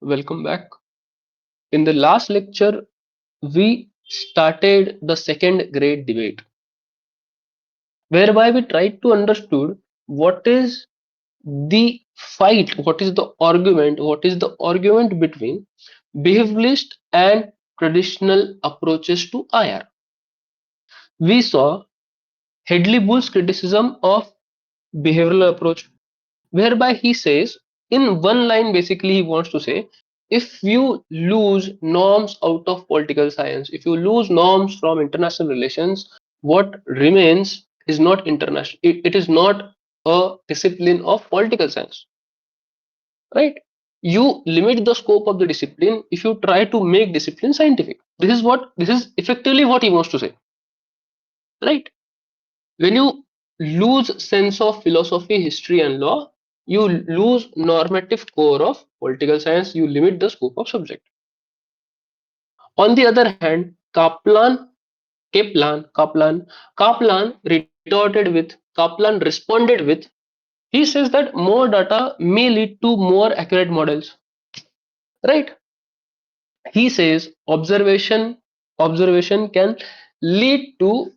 Welcome back. In the last lecture, we started the second great debate, whereby we tried to understood what is the fight, what is the argument between behavioralist and traditional approaches to IR. We saw Hedley Bull's criticism of behavioral approach, whereby he says in one line basically he wants to say if you lose norms out of political science, if you lose norms from international relations, what remains is not international, it is not a discipline of political science, right? You limit the scope of the discipline if you try to make discipline scientific. This is effectively what he wants to say, right? When you lose sense of philosophy, history and law, you lose normative core of political science, you limit the scope of subject. On the other hand, Kaplan responded with, he says that more data may lead to more accurate models, right? He says observation can lead to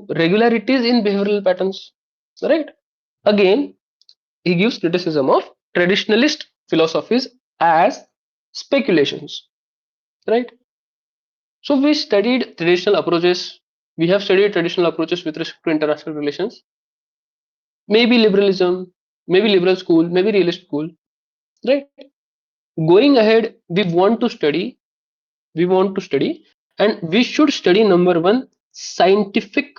regularities in behavioral patterns, right? Again, he gives criticism of traditionalist philosophies as speculations, right? So we studied traditional approaches. We have studied traditional approaches with respect to international relations. Maybe liberalism, maybe liberal school, maybe realist school, right? Going ahead, we want to study, and we should study number one, scientific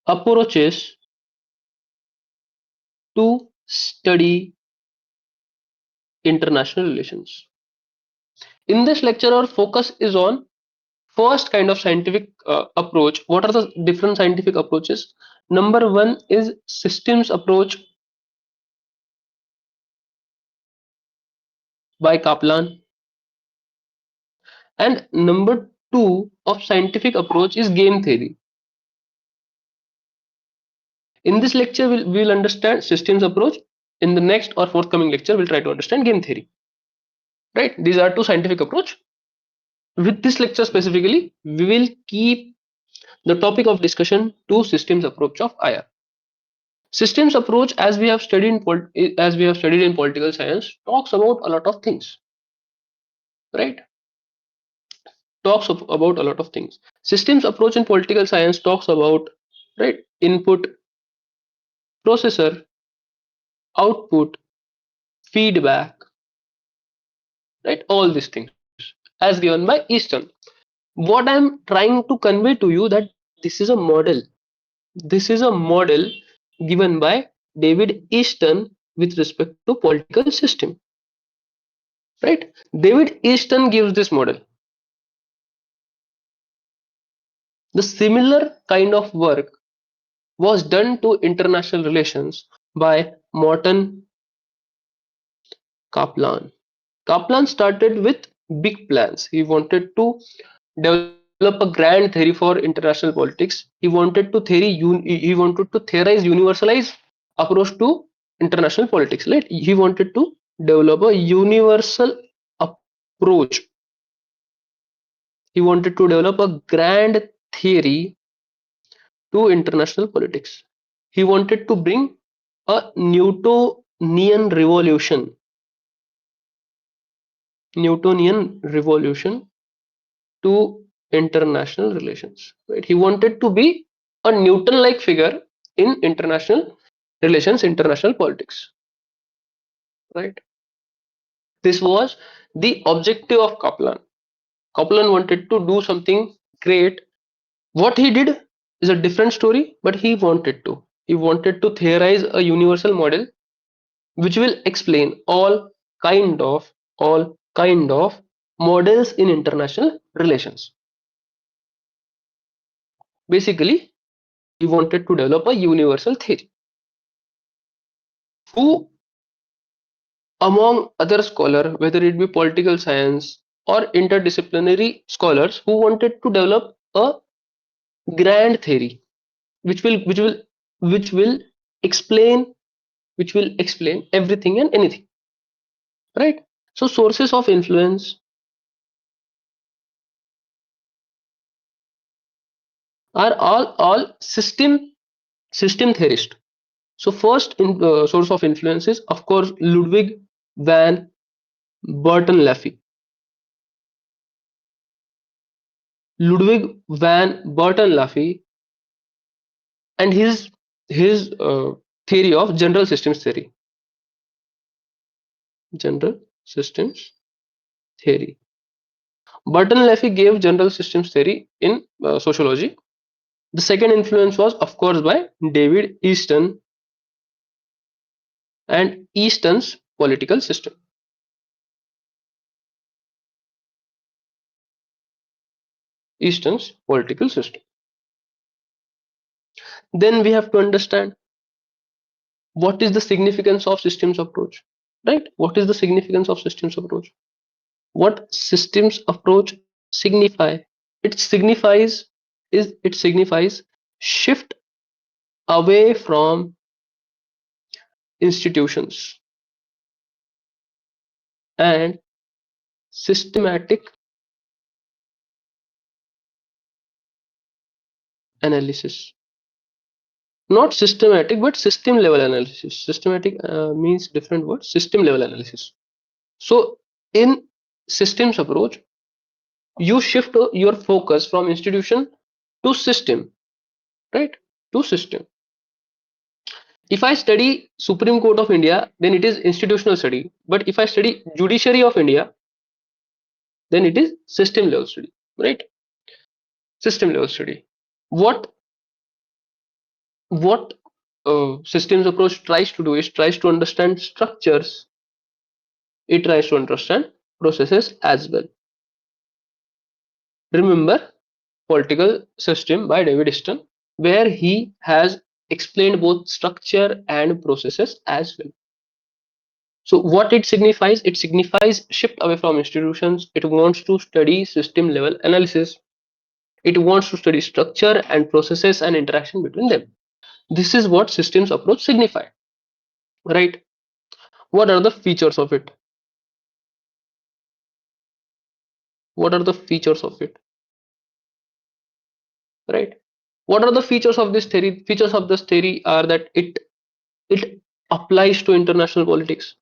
approaches to study international relations. In this lecture, our focus is on first kind of scientific approach. What are the different scientific approaches? Number one is systems approach by Kaplan, and number two of scientific approach is game theory. In this lecture, we'll understand systems approach. In the next or forthcoming lecture, we'll try to understand game theory. Right? These are two scientific approach. With this lecture specifically, we will keep the topic of discussion to systems approach of IR. Systems approach, as we have studied in political science, talks about a lot of things, right? About a lot of things. Systems approach in political science talks about, right, input, processor, output, feedback, right? All these things as given by Easton. What I'm trying to convey to you that this is a model. This is a model given by David Easton with respect to political system, right? David Easton gives this model. The similar kind of work was done to international relations by Morton Kaplan. Kaplan started with big plans. He wanted to develop a grand theory for international politics. He wanted to theorize, universalize approach to international politics. Right? He wanted to develop a universal approach. He wanted to develop a grand theory to international politics. He wanted to bring a Newtonian revolution to international relations. Right? He wanted to be a Newton-like figure in international relations, international politics. Right? This was the objective of Kaplan. Kaplan wanted to do something great. What he did is a different story, but he wanted to. He wanted to theorize a universal model which will explain all kind of models in international relations. Basically, he wanted to develop a universal theory. Who among other scholars, whether it be political science or interdisciplinary scholars, who wanted to develop a grand theory which will which will which will explain which will explain everything and anything. right? So sources of influence are all system theorist. So first source of influence is of course Ludwig van Bertalanffy. Ludwig van Bertalanffy and his theory of general systems theory. General systems theory. Bertalanffy gave general systems theory in sociology. The second influence was of course by David Easton and Easton's political system. Easton's political system. Then we have to understand what is the significance of systems approach, right? What is the significance of systems approach? What systems approach signify? It signifies it signifies shift away from institutions and systematic analysis. Not systematic but system level analysis. Systematic means different word. System level analysis. So in systems approach you shift your focus from institution to system, right? To system. If I study Supreme Court of India, then it is institutional study, but if I study judiciary of India, then it is system level study, right? System level study. What what systems approach tries to do is tries to understand structures. It tries to understand processes as well. Remember political system by David Easton, where he has explained both structure and processes as well. So what it signifies? It signifies shift away from institutions. It wants to study system level analysis. It wants to study structure and processes and interaction between them. This is what systems approach signify, right? What are the features of it? What are the features of it, right? What are the features of this theory? Features of this theory are that it applies to international politics,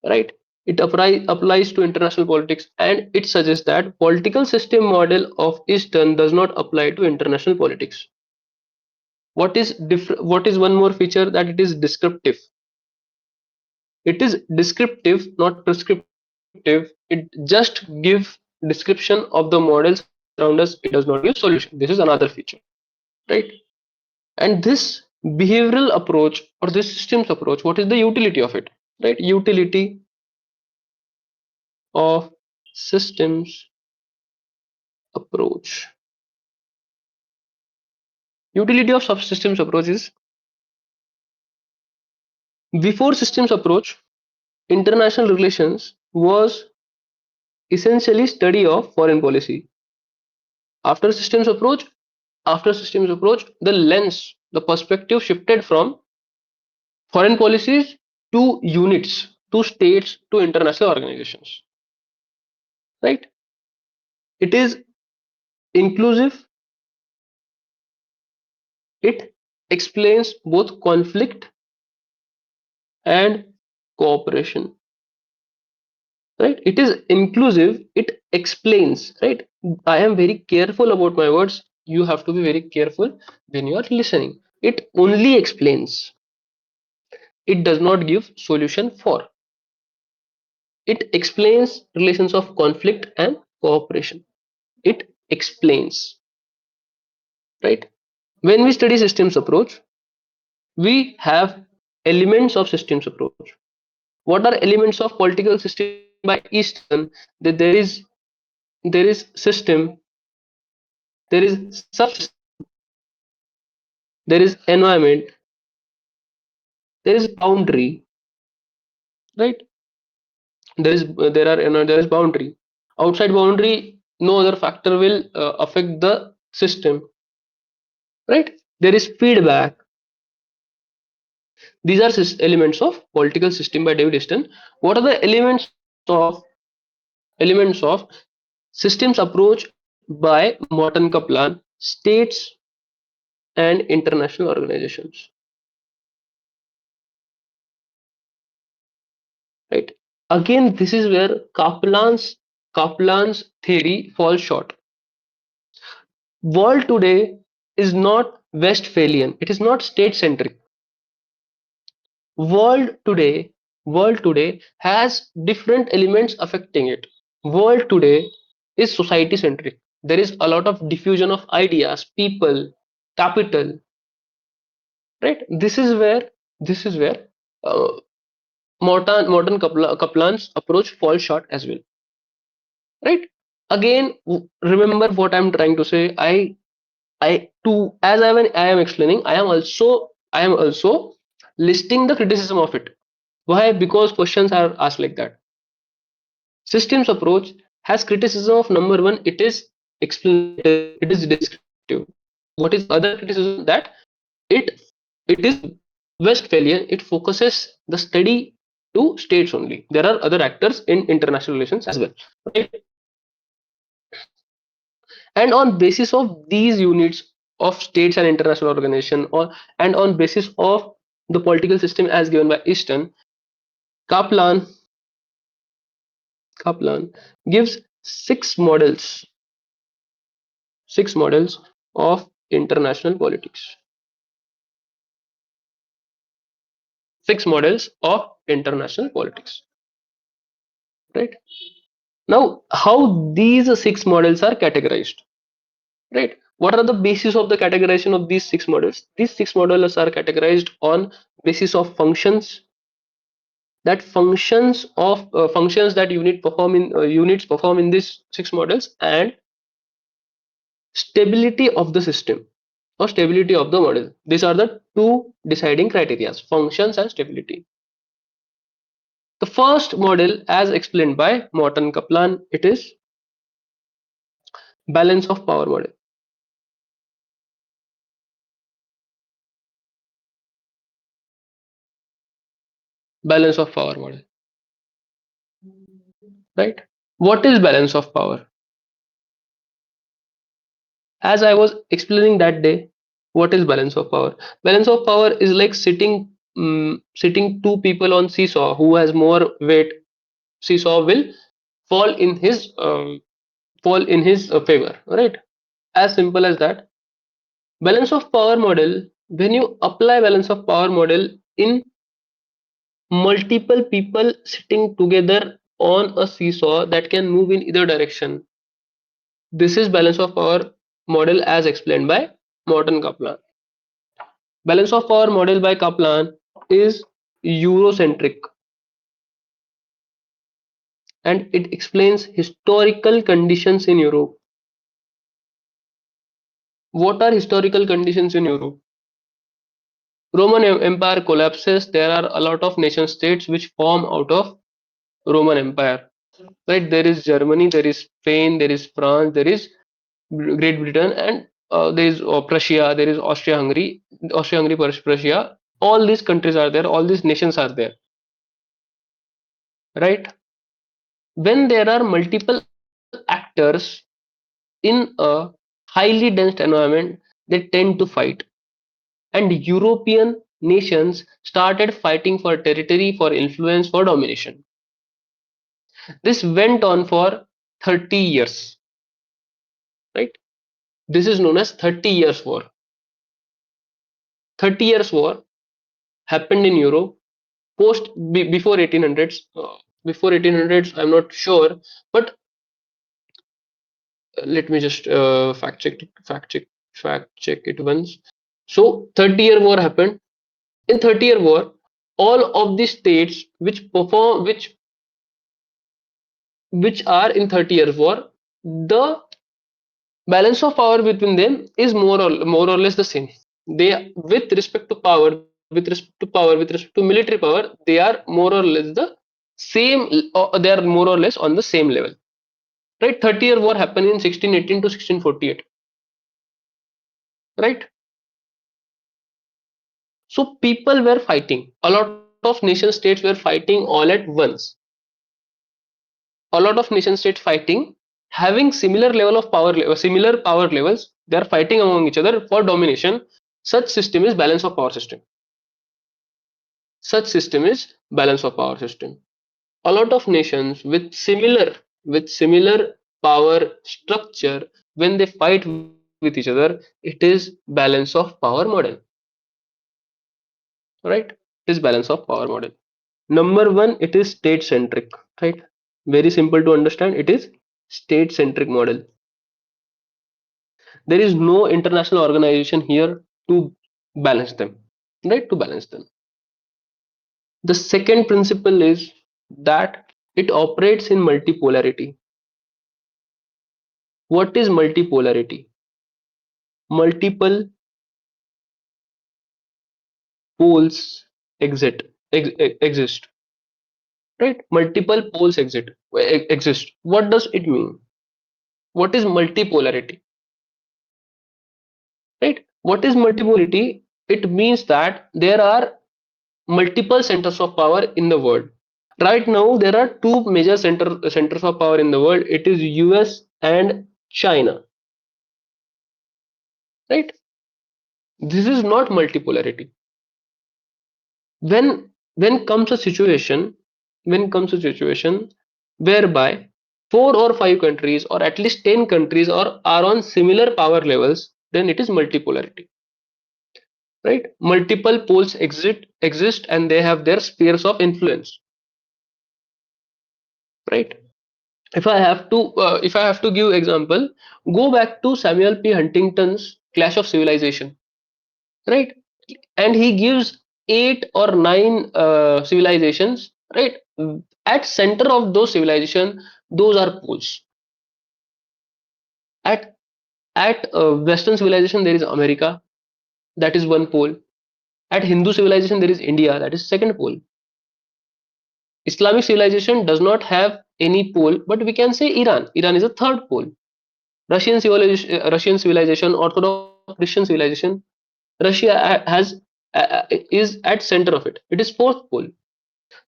right? It applies to international politics, and it suggests that political system model of Eastern does not apply to international politics. What is one more feature? That it is descriptive. It is descriptive, not prescriptive. It just gives description of the models around us. It does not give solution. This is another feature, right? And this behavioral approach or this systems approach, what is the utility of it, right? Utility of systems approach. Utility of subsystems approach is, before systems approach, international relations was essentially study of foreign policy. After systems approach, the lens, the perspective shifted from foreign policies to units, to states, to international organizations. Right? It is inclusive. It explains both conflict and cooperation. Right? It is inclusive. It explains. Right? I am very careful about my words. You have to be very careful when you are listening. It only explains. It does not give solution for. It explains relations of conflict and cooperation. It explains, right? When we study systems approach, we have elements of systems approach. What are elements of political system by Eastern? That there is system, there is subsystem, there is environment, there is boundary, right? There is boundary. Outside boundary, no other factor will affect the system, right? There is feedback. These are elements of political system by David Easton. What are the elements of systems approach by Morton Kaplan, states and international organizations? Right. Again, this is where Kaplan's theory falls short. World today is not Westphalian. It is not state centric. World today, world today has different elements affecting it. World today is society centric. There is a lot of diffusion of ideas, people, capital. Right. This is where uh, Kaplan's approach falls short as well. Right. Again, remember what I'm trying to say. I too, as I am explaining, I am also listing the criticism of it. Why? Because questions are asked like that. Systems approach has criticism of number one, it is explanative, it is descriptive. What is other criticism? That it it is Westphalian, it focuses the study to states only. There are other actors in international relations as well. Right? And on basis of these units of states and international organization, or and on basis of the political system as given by Easton, Kaplan Kaplan gives six models of international politics. Six models of international politics. Right. Now, how these six models are categorized? Right. What are the basis of the categorization of these six models? These six models are categorized on basis of functions, that functions that units perform in these six models, and stability of the system or stability of the model. These are the two deciding criteria: functions and stability. The first model, as explained by Morton Kaplan, it is balance of power model. Balance of power model. Right. What is balance of power? As I was explaining that day, what is balance of power? Balance of power is like sitting two people on seesaw. Who has more weight, seesaw will fall in his favor. Right? As simple as that. Balance of power model. When you apply balance of power model in multiple people sitting together on a seesaw that can move in either direction, this is balance of power model as explained by Morton Kaplan. Balance of power model by Kaplan is Eurocentric, and it explains historical conditions in Europe. What are historical conditions in Europe? Roman Empire collapses. There are a lot of nation states which form out of Roman Empire. Right? There is Germany, there is Spain, there is France, there is Great Britain, and there is Prussia, there is Austria-Hungary, Prussia. All these countries are there. All these nations are there. Right? When there are multiple actors in a highly dense environment, they tend to fight. And European nations started fighting for territory, for influence, for domination. This went on for 30 years. Right? This is known as 30 years war. 30 years war happened in Europe before 1800s. Before 1800s, I'm not sure, but let me just fact check it once. So 30-year war happened. In 30-year war, all of the states which are in 30-year war, the balance of power between them is more or less the same. They, with respect to power, with respect to military power, they are more or less the same. They are more or less on the same level. Right? 30-year war happened in 1618 to 1648. Right? So people were fighting. A lot of nation states were fighting all at once. A lot of nation states fighting, having similar level of power, similar power levels. They are fighting among each other for domination. Such system is balance of power system. Such system is balance of power system. A lot of nations with similar power structure, when they fight with each other, it is balance of power model. Right? It is balance of power model. Number one, it is state centric. Right? Very simple to understand. It is state centric model. There is no international organization here to balance them. Right? To balance them. The second principle is that it operates in multipolarity. What is multipolarity? Multiple poles exist, right? Multiple poles exist. What does it mean? What is multipolarity, right? What is multipolarity? It means that there are multiple centers of power in the world. Right now there are two major centers of power in the world. It is US and China, right? This is not multipolarity. When comes a situation, when comes a situation whereby four or five countries or at least 10 countries are on similar power levels, then it is multipolarity, right? Multiple poles exist and they have their spheres of influence, right? If I have to give example, go back to Samuel P. Huntington's Clash of Civilization, right? And he gives eight or nine civilizations, right? At center of those civilization, those are poles. At at Western civilization there is America, that is one pole. At Hindu civilization there is India, that is second pole. Islamic civilization does not have any pole, but we can say Iran is a third pole. Russian civilization, Orthodox Christian civilization, Russia has is at center of it. It is fourth pole.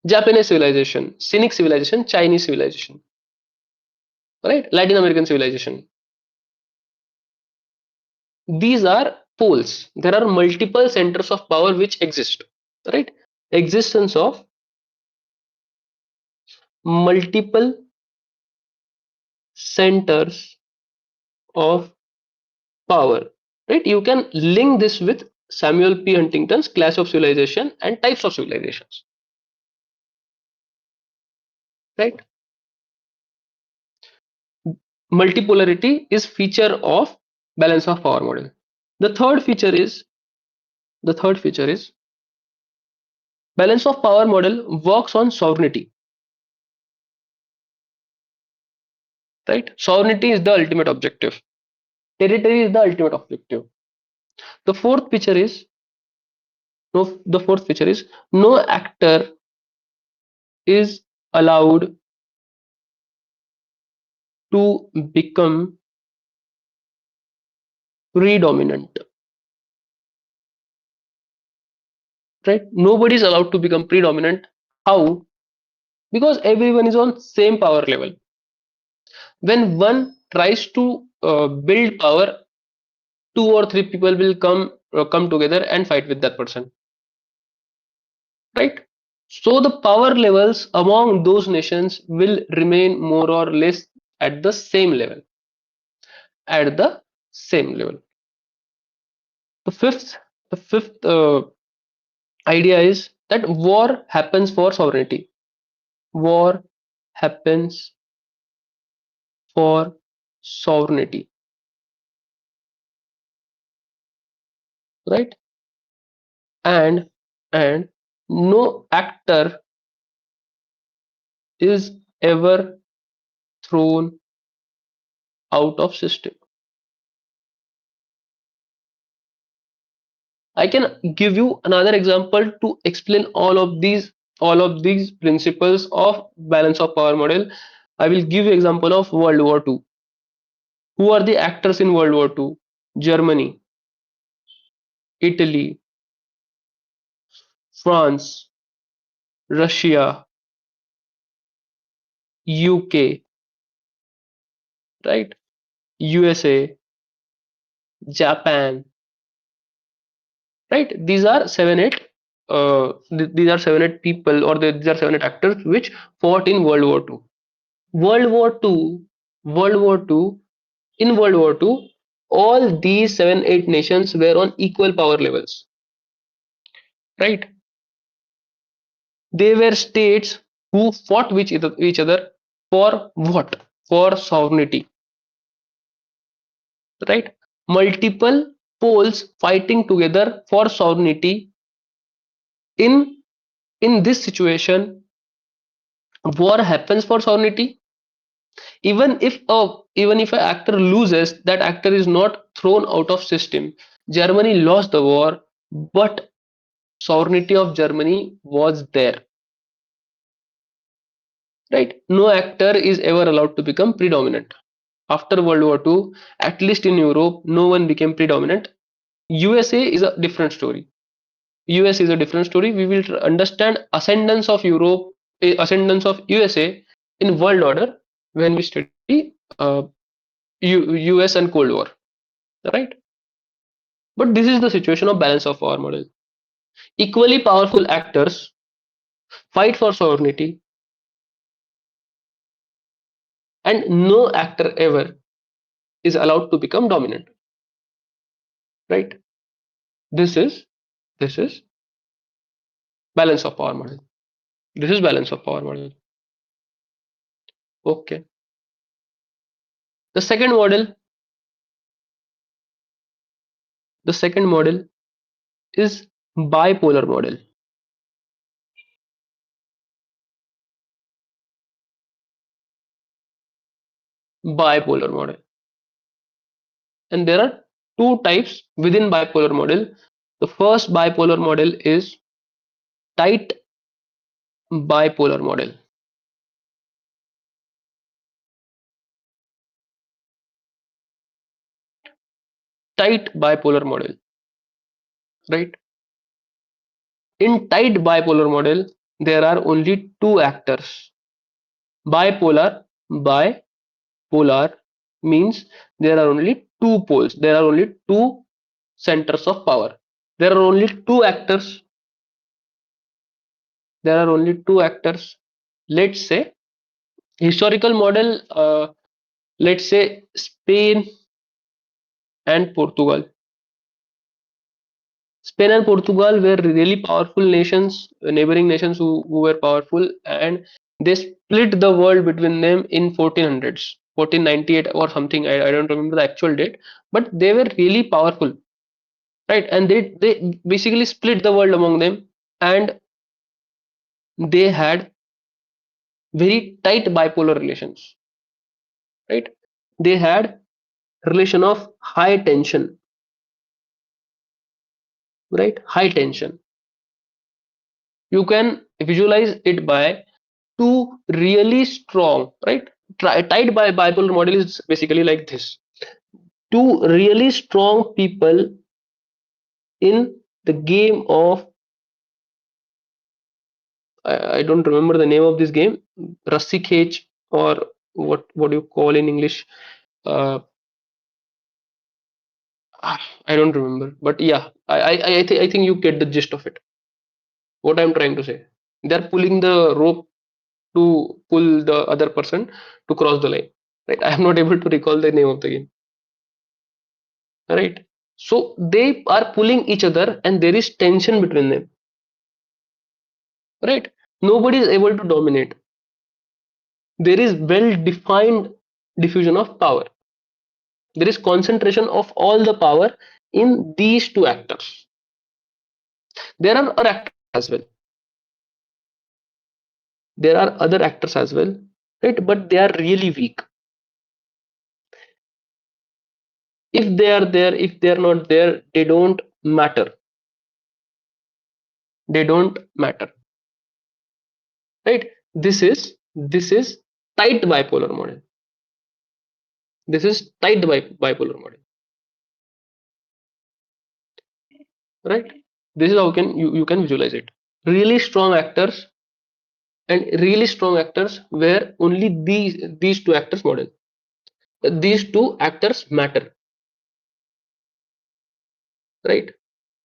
Japanese civilization, Cynic civilization, Chinese civilization, right? Latin American civilization. These are poles. There are multiple centers of power which exist, right? Existence of multiple centers of power, right? You can link this with Samuel P. Huntington's Class of Civilization and types of civilizations, right? Multipolarity is feature of balance of power model. The third feature is the third feature is balance of power model works on sovereignty, right? Sovereignty is the ultimate objective. Territory is the ultimate objective. The fourth feature is the fourth feature is no actor is allowed to become predominant, right? Nobody is allowed to become predominant. How? Because everyone is on same power level. When one tries to build power, two or three people will come together and fight with that person, right? So the power levels among those nations will remain more or less at the same level. At the same level. The fifth idea is that war happens for sovereignty. War happens for sovereignty, right? And and no actor is ever thrown out of system. I can give you another example to explain all of these principles of balance of power model. I will give you example of World War II. Who are the actors in World War II? Germany, Italy, France, Russia, UK, right? USA, Japan, right? These are seven, eight. These are seven, eight people, or these are seven, eight actors which fought in World War Two. World War Two, World War Two. In World War Two, all these seven, eight nations were on equal power levels, right? They were states who fought with each other for what? For sovereignty, right? Multiple poles fighting together for sovereignty. In this situation, war happens for sovereignty. Even if an actor loses, that actor is not thrown out of system. Germany lost the war, but sovereignty of Germany was there, right? No actor is ever allowed to become predominant. After World War II, at least in Europe, no one became predominant. USA is a different story. US is a different story. We will understand ascendance of Europe, ascendance of USA in world order when we study US and Cold War, right? But this is the situation of balance of power model. Equally powerful actors fight for sovereignty, and no actor ever is allowed to become dominant, right? This is this is balance of power model. This is balance of power model. Okay. The second model, the second model is bipolar model. Bipolar model. And there are two types within bipolar model. The first bipolar model is tight bipolar model. Tight bipolar model, right? In tight bipolar model, there are only two actors. Bipolar, bipolar means there are only two poles. There are only two centers of power. There are only two actors. There are only two actors. Let's say historical model. Let's say Spain and Portugal. Spain and Portugal were really powerful nations, neighboring nations who were powerful, and they split the world between them in 1400s, 1498 or something. I don't remember the actual date, but they were really powerful, right? And they basically split the world among them, and they had very tight bipolar relations, right? They had relation of high tension, right? High tension. You can visualize it by two really strong, right? Tied by bipolar model is basically like this: two really strong people in the game of, I don't remember the name of this game, Russi Cage, or what do you call in English? Uh, I don't remember, but yeah, I think you get the gist of it. What I'm trying to say, they're pulling the rope to pull the other person to cross the line. Right? I am not able to recall the name of the game. Right? So they are pulling each other, and there is tension between them. Right? Nobody is able to dominate. There is well defined diffusion of power. There is concentration of all the power in these two actors. There are other actors as well. There are other actors as well, right? But they are really weak. If they are there, if they are not there, they don't matter. They don't matter, right? This is tight bipolar model. This is tight bipolar model, right? This is how you can visualize it. really strong actors, and really strong actors where only these two actors model, these two actors matter, right?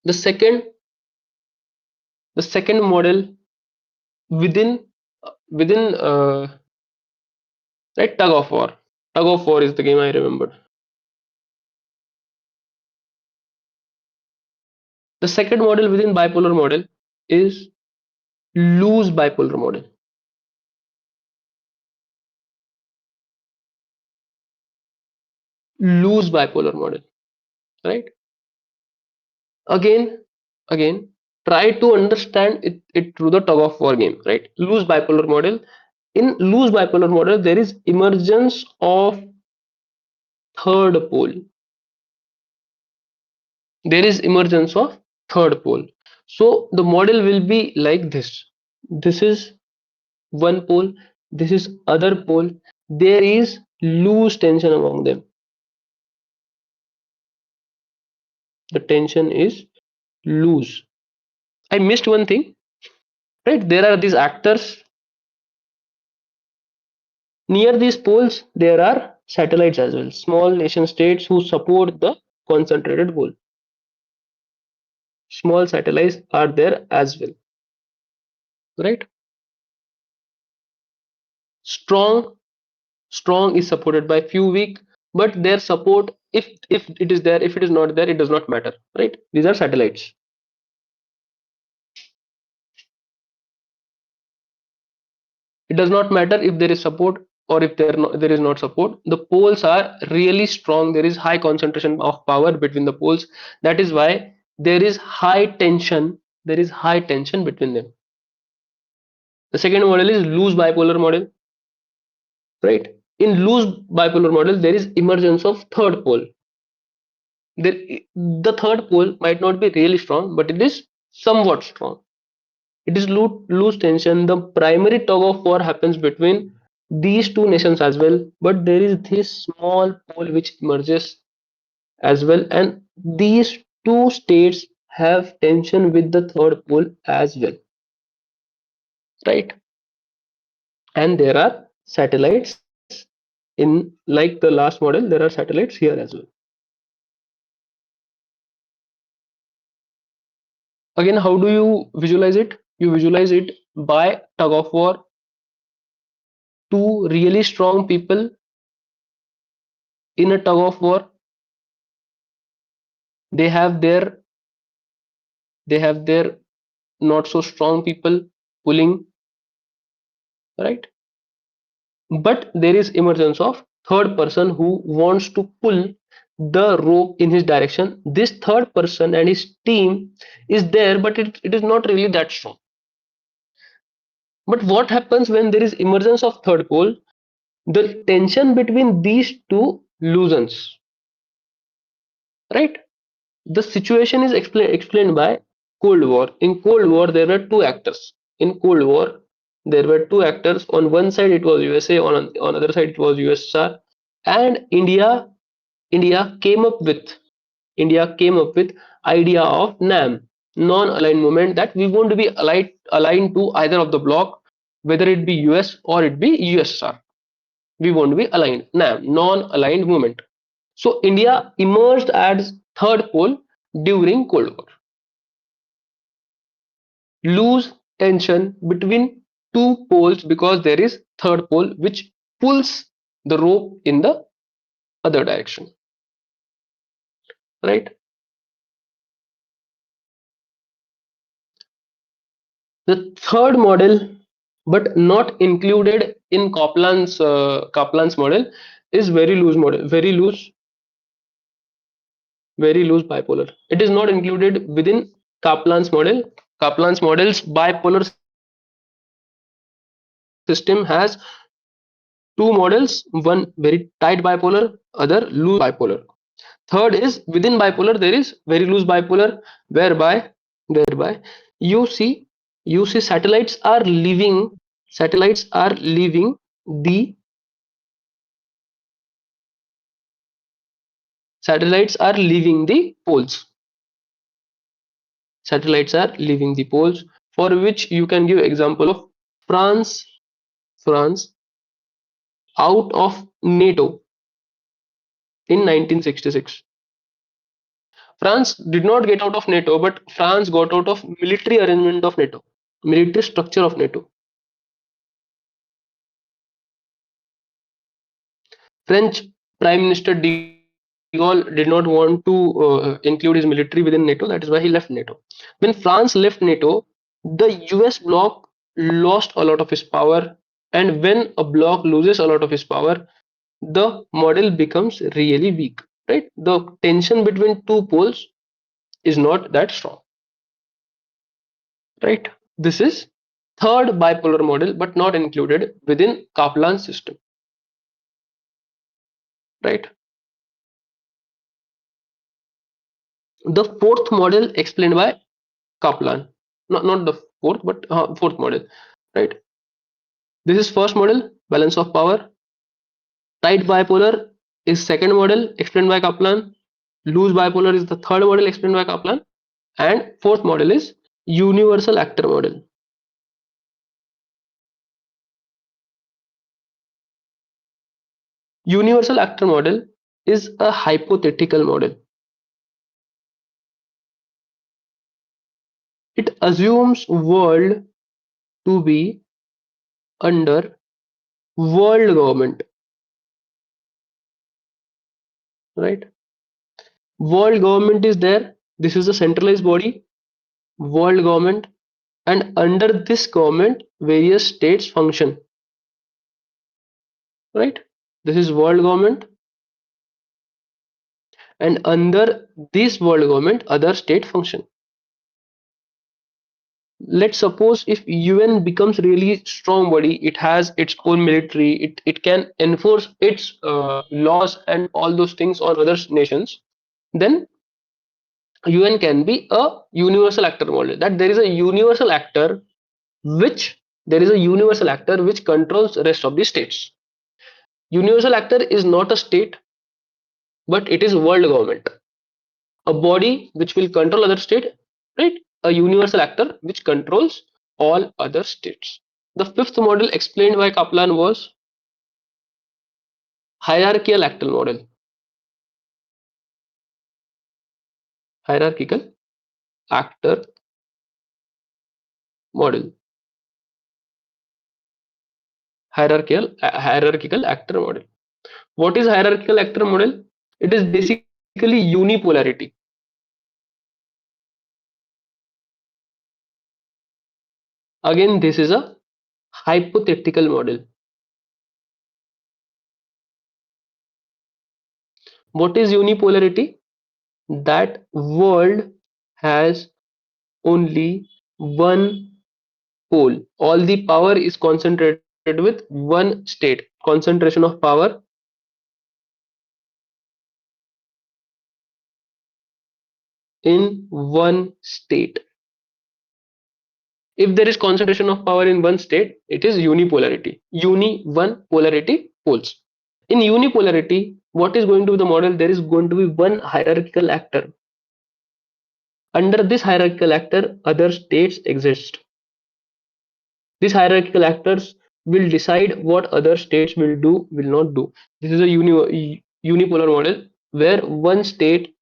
The second the second model within within right, tug of war. Tug of war is the game I remembered. The second model within bipolar model is loose bipolar model. Loose bipolar model, right? Again again try to understand it through the tug of war game, right? Loose bipolar model. In loose bipolar model there is emergence of third pole. There is emergence of third pole. So the model will be like this. This is one pole, this is other pole. There is loose tension among them. The tension is loose. I missed one thing, right? There are these actors. Near these poles, there are satellites as well, small nation states who support the concentrated goal. Small satellites are there as well, right? Strong, strong is supported by few weak, but their support, if it is there, if it is not there, it does not matter, right? These are satellites. It does not matter if there is support or if there is not support. The poles are really strong. There is high concentration of power between the poles. That is why there is high tension. There is high tension between them. The second model is loose bipolar model, right? In loose bipolar model, there is emergence of third pole. The third pole might not be really strong, but it is somewhat strong. It is loose tension. The primary tug of war happens between these two nations as well, but there is this small pole which emerges as well, and these two states have tension with the third pole as well, right? And there are satellites in, like the last model, there are satellites here as well. Again, how do you visualize it? You visualize it by tug of war. Two really strong people in a tug of war, they have their they have their not so strong people pulling, right? But there is emergence of third person who wants to pull the rope in his direction. This third person and his team is there, but it is not really that strong. But what happens when there is emergence of third pole? The tension between these two loosens, right? The situation is explained by Cold War. In Cold War, there were two actors. In Cold War, there were two actors. On one side, it was USA. On other side, it was USSR. And India came up with idea of NAM, non-aligned movement, that we won't be aligned to either of the bloc, whether it be US or it be USSR. We won't be aligned. NAM, non-aligned movement. So India emerged as third pole during Cold War. Lose tension between two poles because there is third pole which pulls the rope in the other direction, right? The third model, but not included in Kaplan's model, is very loose bipolar. It is not included within Kaplan's model. Kaplan's model's bipolar system has two models, one very tight bipolar, other loose bipolar. Third is within bipolar there is very loose bipolar, whereby you see you see satellites are leaving the satellites are leaving the poles. Satellites are leaving the poles. for which you can give example of France. France out of NATO in 1966. France did not get out of NATO, but France got out of military arrangement of NATO, military structure of NATO. French Prime Minister de Gaulle did not want to include his military within NATO. That is why he left NATO. When France left NATO, the US bloc lost a lot of its power, and when a bloc loses a lot of its power, the model becomes really weak. Right? The tension between two poles is not that strong. Right? This is third bipolar model, but not included within Kaplan's system. Right? The fourth model explained by Kaplan. Not the fourth, but fourth model. Right. This is first model, balance of power. Tight bipolar is second model explained by Kaplan. Loose bipolar is the third model explained by Kaplan. And fourth model is universal actor model. Universal actor model is a hypothetical model. It assumes world to be under world government, right? World government is there. This is a centralized body, world government, and under this government, various states function, right? This is world government, and under this world government, other state function. Let's suppose if UN becomes really strong body, it has its own military, it can enforce its laws and all those things on other nations, then UN can be a universal actor model. That there is a universal actor which controls the rest of the states. Universal actor is not a state, but it is world government, a body which will control other state, right? A universal actor which controls all other states. The fifth model explained by Kaplan was hierarchical actor model. Hierarchical actor model. Hierarchical actor model. What is hierarchical actor model? It is basically unipolarity. Again, this is a hypothetical model. What is unipolarity? That world has only one pole. All the power is concentrated with one state. Concentration of power in one state. If there is concentration of power in one state, it is unipolarity. One polarity poles. In unipolarity, what is going to be the model? There is going to be one hierarchical actor. Under this hierarchical actor, other states exist. These hierarchical actors will decide what other states will do, will not do. This is a unipolar model where one state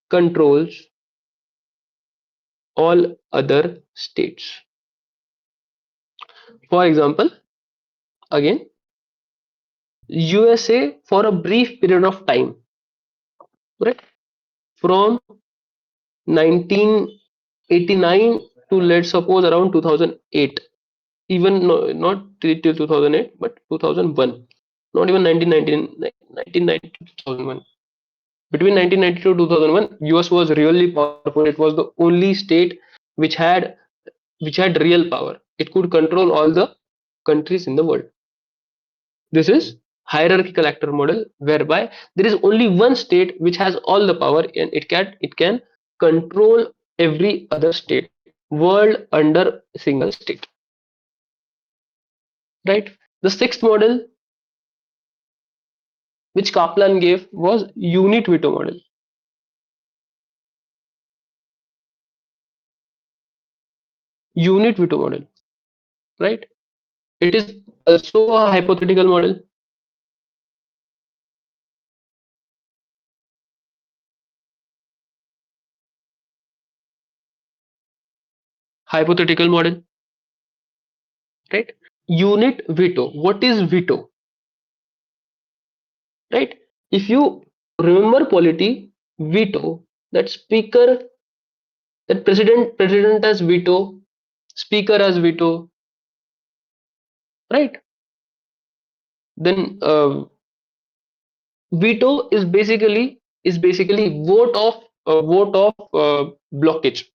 controls all other states. For example, again, USA for a brief period of time, right? From 1989 to, let's suppose, around 2008, even no, not till 2008, but 2001, not even 1990 to 2001. Between 1990 to 2001, US was really powerful. It was the only state which had real power. It could control all the countries in the world. This is hierarchical actor model whereby there is only one state which has all the power, and it can control every other state world under a single state. Right. The sixth model which Kaplan gave was unit veto model. unit veto model, right? It is also a hypothetical model. Hypothetical model, right? Unit veto. What is veto, right? If you remember polity, veto, that speaker, that president has veto, speaker has veto, right? Then veto is basically vote of blockage.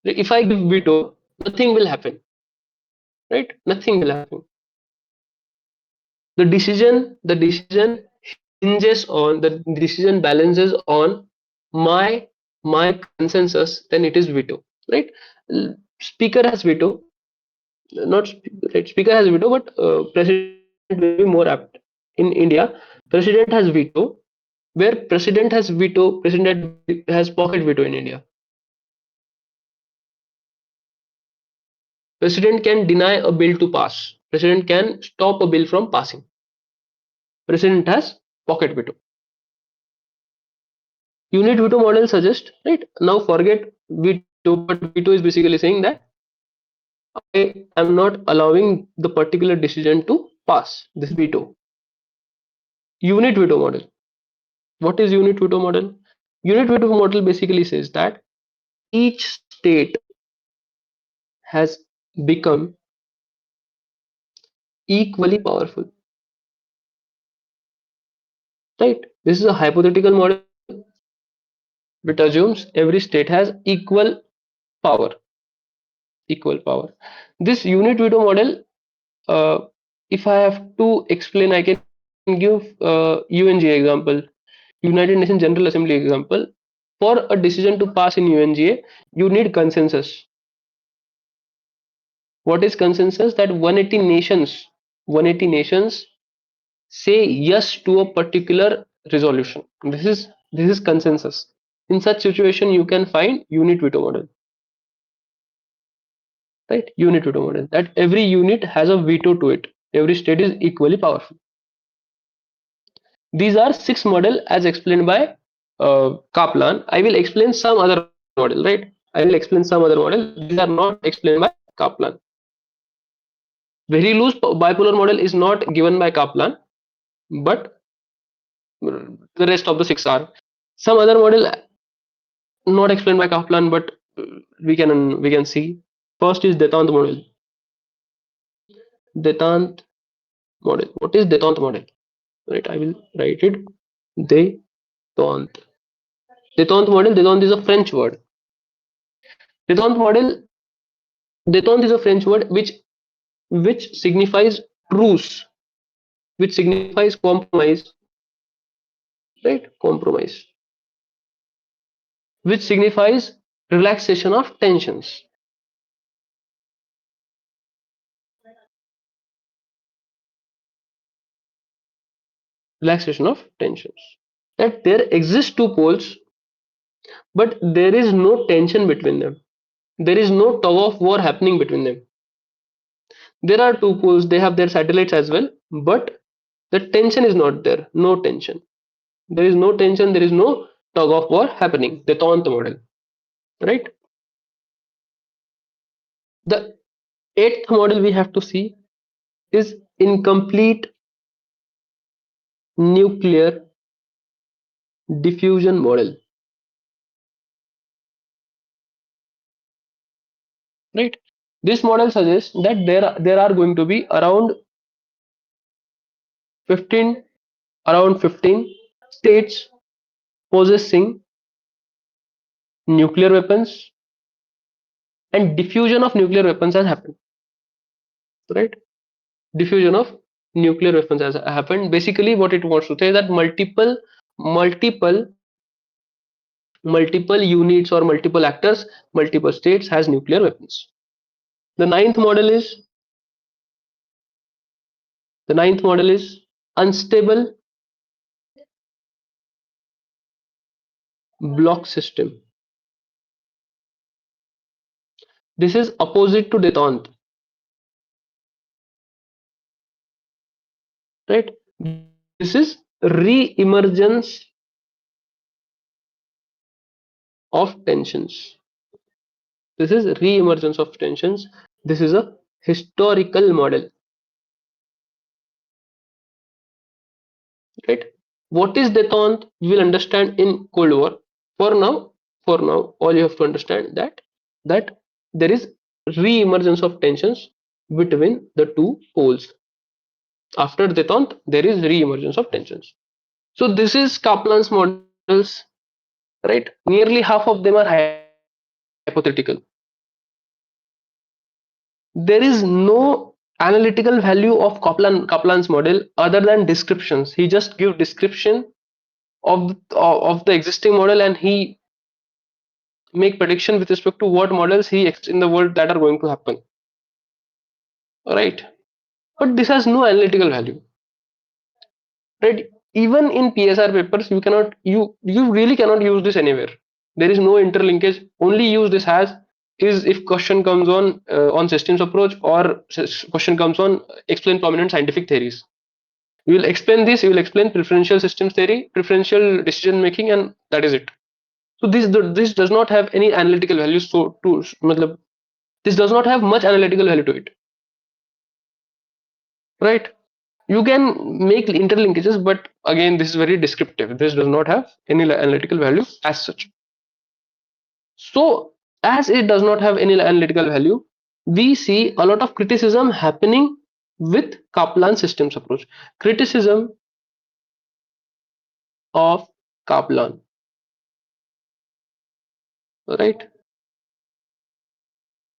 If I give veto, nothing will happen, right? Nothing will happen. The decision hinges on the decision balances on my consensus. Then it is veto, right? Speaker has veto, not right, speaker has veto, but president will be more apt. In India, president has veto. Where president has veto, president has pocket veto in India. President can deny a bill to pass. President can stop a bill from passing. President has pocket veto. Unit veto model suggests, right? Now forget veto, but veto is basically saying that I am not allowing the particular decision to pass. This veto. Unit veto model. What is unit veto model? Unit veto model basically says that each state has become equally powerful. Right? This is a hypothetical model which assumes every state has power, equal power. This unit veto model, uh, if I have to explain, I can give UNGA example, United Nations General Assembly example. For a decision to pass in UNGA, you need consensus. What is consensus? That 180 nations say yes to a particular resolution. This is consensus. In such situation, you can find unit veto model, right? Unit veto model, that every unit has a veto to it. Every state is equally powerful. These are six model as explained by Kaplan. I will explain some other model, right? I will explain some other model. These are not explained by Kaplan. Very loose bipolar model is not given by Kaplan, but the rest of the six are. Some other model not explained by Kaplan, but we can see. First is Detant model. Detant model. What is Detant model? Right, I will write it. Detant. Detant model. Detant is a French word. Detant model. Detant is a French word which signifies truce, which signifies compromise, right? Compromise, which signifies relaxation of tensions. Relaxation of tensions. That there exist two poles, but there is no tension between them. There is no tug of war happening between them. There are two poles, they have their satellites as well, but the tension is not there. No tension. There is no tension, there is no tug of war happening. The Taunt model. Right? The eighth model we have to see is incomplete nuclear diffusion model. Right? This model suggests that there are going to be 15 around 15 states possessing nuclear weapons, and diffusion of nuclear weapons has happened, right? Diffusion of nuclear weapons has happened. Basically what it wants to say is that multiple multiple units or multiple actors, multiple states has nuclear weapons. The ninth model is unstable block system. This is opposite to détente, right? This is re-emergence of tensions. This is re-emergence of tensions. This is a historical model, right? What is détente? We will understand in Cold War. For now, all you have to understand that there is re-emergence of tensions between the two poles. After détente, there is re-emergence of tensions. So this is Kaplan's models, right? Nearly half of them are hypothetical. There is no analytical value of Kaplan's model other than descriptions. He just gives description of the existing model, and he make prediction with respect to what models he expects in the world that are going to happen. Right? But this has no analytical value. Right? Even in PSR papers, you really cannot use this anywhere. There is no interlinkage. Only use this as is if question comes on systems approach, or question comes on explain prominent scientific theories. You will explain this. You will explain preferential systems theory, preferential decision making, and that is it. So this does not have any analytical value. So to matlab, this does not have much analytical value to it, right? You can make interlinkages, but again, this is very descriptive. This does not have any analytical value as such. So, as it does not have any analytical value, we see a lot of criticism happening with Kaplan systems approach. Criticism of Kaplan, right?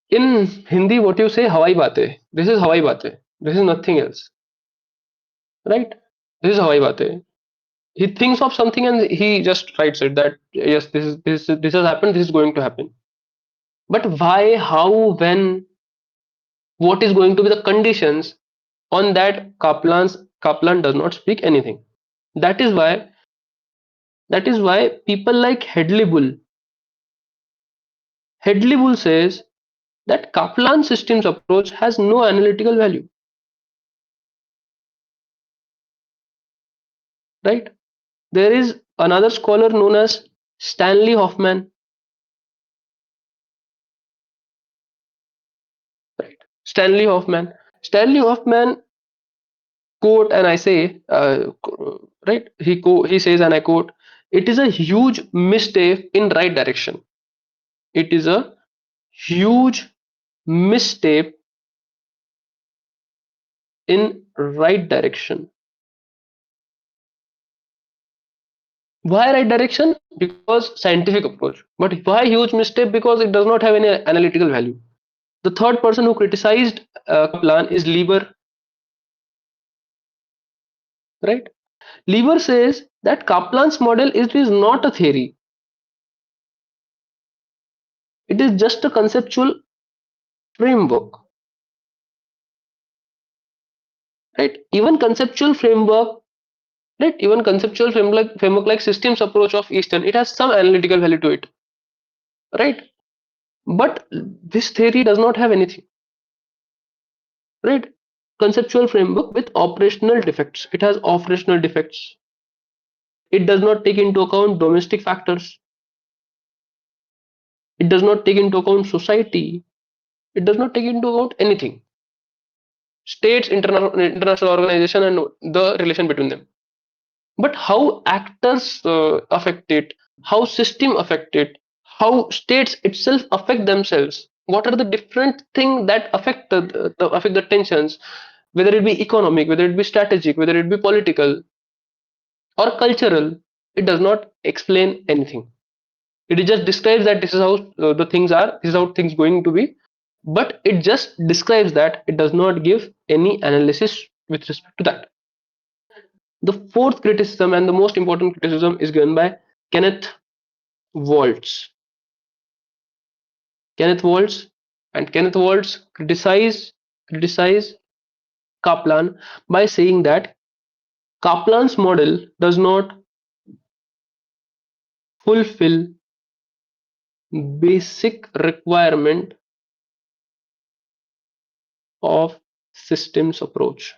In Hindi, what you say, Hawai baate. This is Hawai baate. This is nothing else, right? This is Hawai baate. He thinks of something and he just writes it that yes, this has happened. This is going to happen. But why, how, when, what is going to be the conditions, on that Kaplan does not speak anything. That is why people like Hedley Bull says that Kaplan systems approach has no analytical value, right? There is another scholar known as Stanley Hoffman, right? Stanley Hoffman. Stanley Hoffman quote, and I say, right? He says, and I quote: "It is a huge mistake in right direction. It is a huge misstep in right direction." Why right direction? Because scientific approach. But why huge mistake? Because it does not have any analytical value. The third person who criticized Kaplan is Lieber, right? Lieber says that Kaplan's model is not a theory. It is just a conceptual framework, right? Even conceptual framework, right? Even conceptual framework like systems approach of Eastern, it has some analytical value to it, right? But this theory does not have anything, right? Conceptual framework with operational defects. It has operational defects. It does not take into account domestic factors. It does not take into account society. It does not take into account anything. States, international organization, and the relation between them. But how actors affect it, how system affect it, how states itself affect themselves. What are the different things that affect affect the tensions, whether it be economic, whether it be strategic, whether it be political or cultural? It does not explain anything. It just describes that this is how the things are, this is how things going to be, but it just describes that. It does not give any analysis with respect to that. The fourth criticism and the most important criticism is given by Kenneth Waltz. Kenneth Waltz and Kenneth Waltz criticize Kaplan by saying that Kaplan's model does not fulfill basic requirement of systems approach.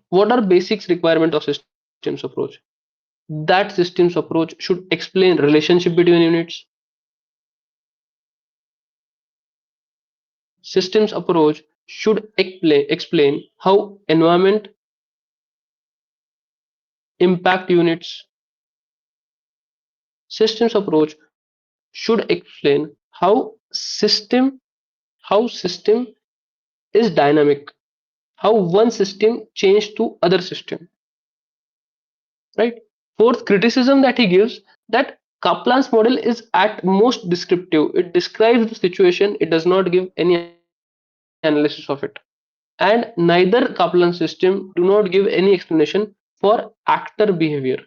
What are basics requirement of systems approach? That systems approach should explain relationship between units. Systems approach should explain how environment impact units. Systems approach should explain how system is dynamic, how one system change to other system, right? Fourth criticism that he gives, that Kaplan's model is at most descriptive. It describes the situation, it does not give any analysis of it. And neither Kaplan system do not give any explanation for actor behavior,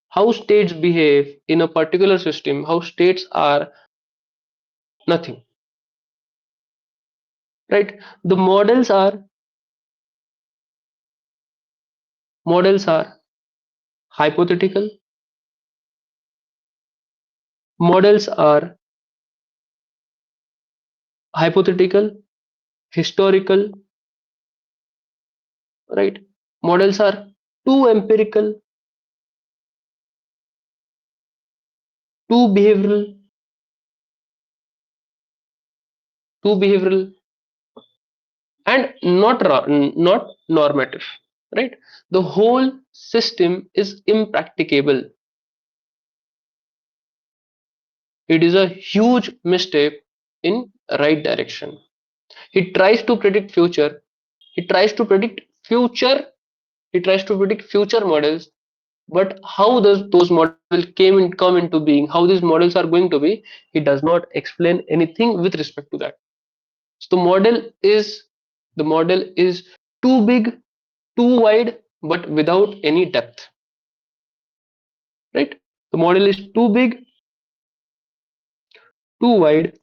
how states behave in a particular system, how states are nothing, right? The models are hypothetical, models are hypothetical, historical, right? Models are too empirical, too behavioral, too behavioral, and not normative, right? The whole system is impracticable. It is a huge mistake in right direction. He tries to predict future. He tries to predict future. He tries to predict future models. But how does those models will come into being? How these models are going to be? He does not explain anything with respect to that. So the model is too big, too wide, but without any depth. Right? The model is too big, too wide,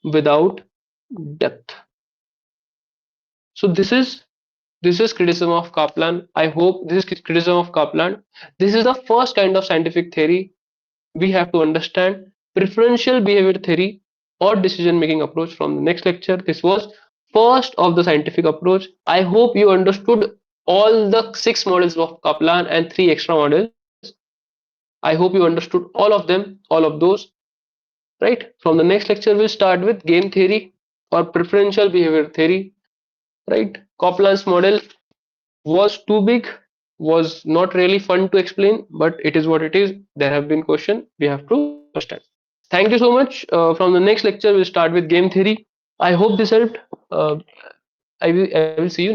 without depth. So this is criticism of Kaplan. I hope this is criticism of Kaplan. This is the first kind of scientific theory we have to understand. Preferential behavior theory or decision making approach from the next lecture. This was first of the scientific approach. I hope you understood all the 6 models of Kaplan and 3 extra models. I hope you understood all of them, all of those. Right? From the next lecture, we'll start with game theory or preferential behavior theory. Right? Kaplan's model was too big, was not really fun to explain, but it is what it is. There have been questions we have to understand. Thank you so much. From the next lecture, we'll start with game theory. I hope this helped. I will see you next time.